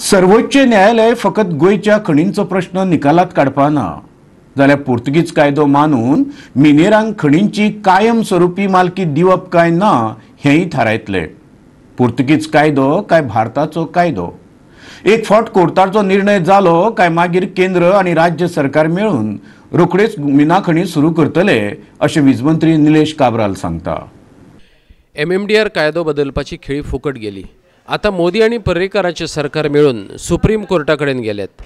सर्वोच्च न्यायालय फकत गोयच्या खणींचो प्रश्न निकालात काडपाना जाल्यार पोर्तुगीज कायदो मानून मिनेरांक खणींची कायम स्वरुपी मालकी दिवप काय ना हेंय थारायतले। पोर्तुगीज कायदो काय भारताचो कायदो, एक फावट कोर्टाचो निर्णय जालो काय मागीर केंद्र आनी राज्य सरकार मेळून रोखडेच मिना खणी सुरू करतले अशें वीज मंत्री निलेश काब्राल सांगता। MMDR कायदो बदलपाची खेळी फुकट गेली। आता मोदी आणि पर्रीकाराचे सरकार मिळून सुप्रीम कोर्टाकडेन गेल्यात।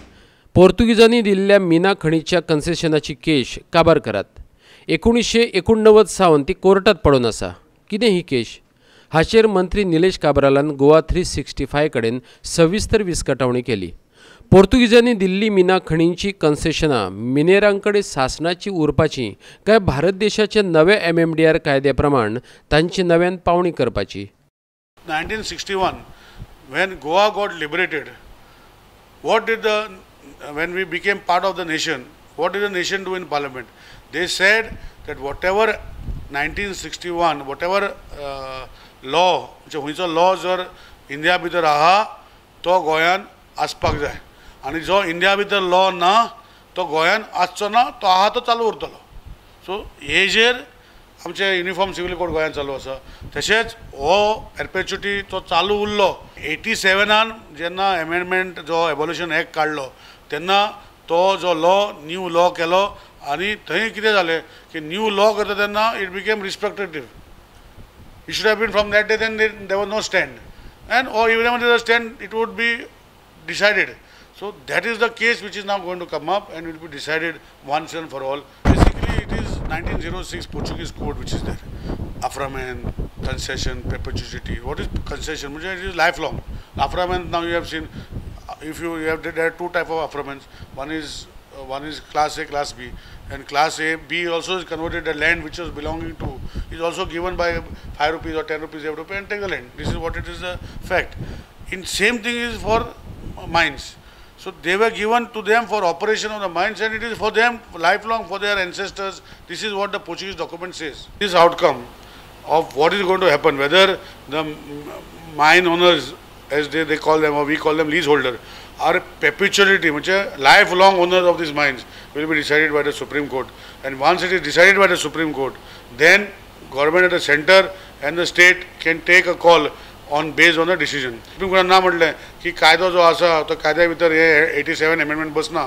पोर्तुगीजांनी दिल्ल्या मिना खणीच्या कन्सेशनाची केस काबार करात। 1989 सावन ती कोर्टात पडून आसा। कितें ही केस? हाचेर मंत्री निलेश काब्रालान गोवा 365 कडेन सविस्तर विस्कटावणी केली। पोर्तुगीजांनी दिल्ली मिना खणींची कन्सेशनां मिनेरांकडे शासनाची उरपाची काय भारत देशाच्या नव्या MMDR कायद्या प्रमाण तांची नव्यान पावणी करपाची। 1961, when Goa got liberated, when we became part of the nation, what did the nation do in parliament? They said that whatever 1961, whatever law, हुंयचो law जर इंडिया भितर आहा तो गोंयान आसपाक जाय, आनी जो इंडिया भितर law ना तो गोंयान आसचो ना, तो आहा तो चालू उरतलो। सो हेजेर आमचे युनिफॉर्म सिव्हिल कोड गोंयान चालू आसा। तशेंच हो परपेच्युटी तो चालू उरलो। 87 जेन्ना अमेंडमेंट जो एबॉल्युशन एक्ट काडलो तेन्ना तो जो न्यू लॉ केलो, आनी थंय कितें जालें की न्यू लॉ करता तेन्ना it became restrictive. It should have been from that day then there was no stand, and or even if there is a stand it would be decided. So that is the case which is now going to come up and will be decided once and for all. Basically it is 1906 Portuguese code which is there. Afframen, concession, perpetuity. What is concession? It is lifelong. Afframen, now you have seen, if you have, there are two types of afframens. One is class A, class B, and class A, B also is converted. The land which was belonging to is also given by 5 rupees or 10 rupees every rupee and take the land. This is what it is a fact. In same thing is for mines. So they were given to them for operation of the mines, and it is for them lifelong, for their ancestors. This is what the Portuguese document says. This outcome of what is going to happen, whether the mine owners, as they call them, or we call them leaseholder, are perpetuity, which are lifelong owners of these mines, will be decided by the Supreme Court. And once it is decided by the Supreme Court, then government at the center and the state can take a call on based on the decision. Supreme कोर्टान ना म्हटलें की कायदो जो आसा तो कायद्या भितर हे 87 अमेंडमेंट बसना,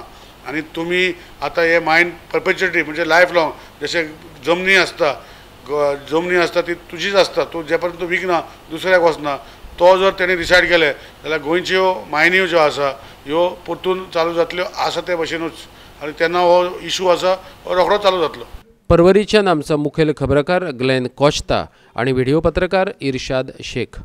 आनी तुमी आतां हे मायन परपेच्युटी म्हणजे लायफ लॉंग, जशें जमनी आसता ती तुजीच आसता, तूं जे पर्यंत विकना दुसऱ्याक वचना, तो जर तेणी डिसायड केलें जाल्यार गोंयच्यो मायन्यो ज्यो आसा ह्यो परतून चालू जातल्यो आसा ते भशेनूच, आनी तेन्ना हो इशू आसा हो रोखडोच चालू जातलो। परवरीच्यान आमचा मुखेल खबराकार ग्लेन कोस्ता आणि व्हिडिओ पत्रकार इर्शाद शेख।